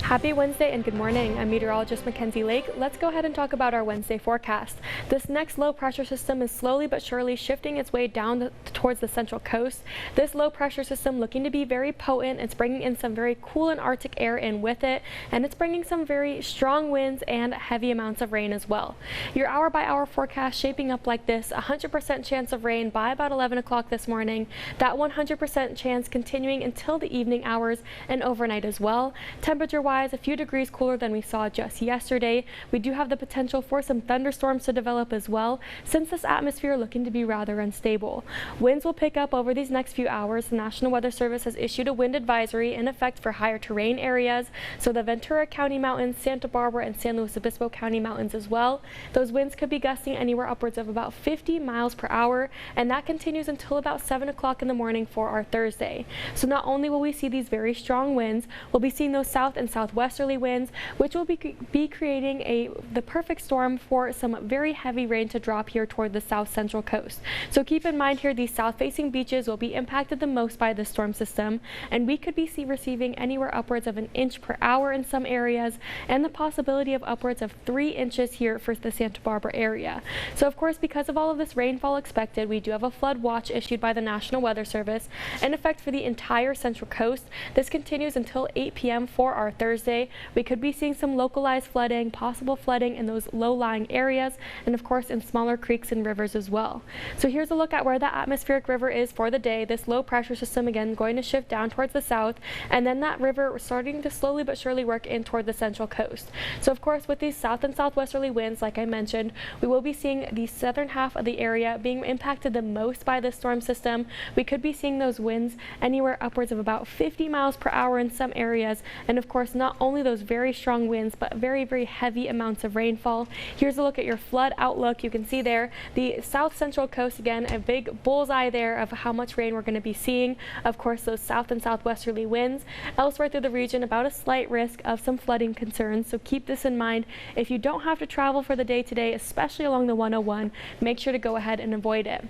Happy Wednesday and good morning. I'm meteorologist Mackenzie Lake. Let's go ahead and talk about our Wednesday forecast. This next low pressure system is slowly but surely shifting its way down towards the central coast. This low pressure system looking to be very potent. It's bringing in some very cool and Arctic air in with it, and it's bringing some very strong winds and heavy amounts of rain as well. Your hour by hour forecast shaping up like this: 100% chance of rain by about 11 o'clock this morning. That 100% chance continuing until the evening hours and overnight as well. Temperature wise, a few degrees cooler than we saw just yesterday. We do have the potential for some thunderstorms to develop as well, since this atmosphere looking to be rather unstable. Winds will pick up over these next few hours. The National Weather Service has issued a wind advisory in effect for higher terrain areas, so the Ventura County Mountains, Santa Barbara, and San Luis Obispo County Mountains as well. Those winds could be gusting anywhere upwards of about 50 miles per hour, and that continues until about 7 o'clock in the morning for our Thursday. So not only will we see these very strong winds, we'll be seeing those south and southwesterly winds, which will be creating the perfect storm for some very heavy rain to drop here toward the south central coast. So keep in mind here, these south-facing beaches will be impacted the most by this storm system, and we could be receiving anywhere upwards of an inch per hour in some areas, and the possibility of upwards of 3 inches here for the Santa Barbara area. So of course, because of all of this rainfall expected, we do have a flood watch issued by the National Weather Service in effect for the entire central coast. This continues until 8 p.m. for our Thursday. We could be seeing some localized flooding, possible flooding in those low-lying areas, and of course in smaller creeks and rivers as well. So here's a look at where the atmospheric river is for the day. This low pressure system again going to shift down towards the south, and then that river starting to slowly but surely work in toward the central coast. So of course, with these south and southwesterly winds, like I mentioned, we will be seeing the southern half of the area being impacted the most by this storm system. We could be seeing those winds anywhere upwards of about 50 miles per hour in some areas, and of course not only those very strong winds, but very heavy amounts of rainfall. Here's a look at your flood outlook. You can see there the south central coast, again a big bullseye there of how much rain we're going to be seeing. Of course, those south and southwesterly winds. Elsewhere through the region, about a slight risk of some flooding concerns, so keep this in mind. If you don't have to travel for the day today, especially along the 101, make sure to go ahead and avoid it.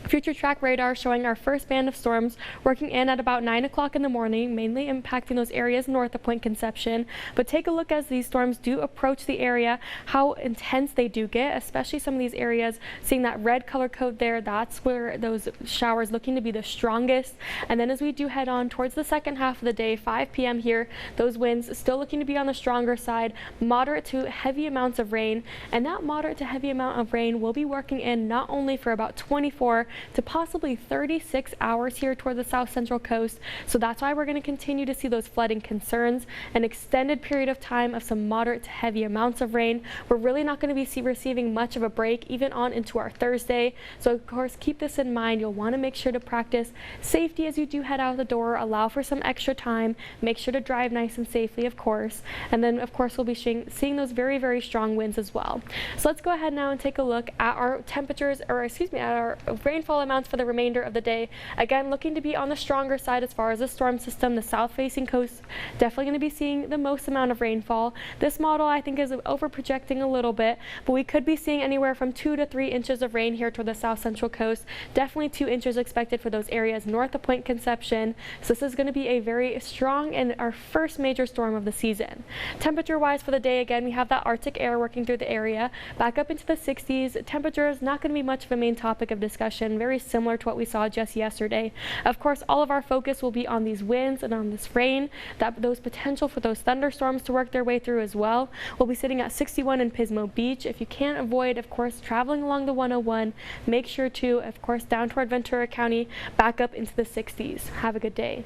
Future track radar showing our first band of storms working in at about 9 o'clock in the morning, mainly impacting those areas north of Point Conception. But take a look as these storms do approach the area, how intense they do get, especially some of these areas. Seeing that red color code there, that's where those showers looking to be the strongest. And then as we do head on towards the second half of the day, 5 p.m. here, those winds still looking to be on the stronger side, moderate to heavy amounts of rain. And that moderate to heavy amount of rain will be working in not only for about 24 to possibly 36 hours here toward the south central coast. So that's why we're going to continue to see those flooding concerns, an extended period of time of some moderate to heavy amounts of rain. We're really not going to be receiving much of a break even on into our Thursday. So of course, keep this in mind. You'll want to make sure to practice safety as you do head out the door. Allow for some extra time. Make sure to drive nice and safely, of course. And then of course, we'll be seeing those very strong winds as well. So let's go ahead now and take a look at our temperatures, or excuse me, at our rainfall amounts for the remainder of the day. Again, looking to be on the stronger side as far as the storm system. The south-facing coast definitely going to be seeing the most amount of rainfall. This model I think is over projecting a little bit, but we could be seeing anywhere from 2 to 3 inches of rain here toward the south central coast. Definitely 2 inches expected for those areas north of Point Conception. So this is going to be a very strong and our first major storm of the season. Temperature wise for the day, again, we have that Arctic air working through the area back up into the 60s. Temperature is not going to be much of a main topic of discussion, very similar to what we saw just yesterday. Of course, all of our focus will be on these winds and on this rain, those potential for those thunderstorms to work their way through as well. We'll be sitting at 61 in Pismo Beach. If you can't avoid, of course, traveling along the 101, make sure to, of course, down toward Ventura County, back up into the 60s. Have a good day.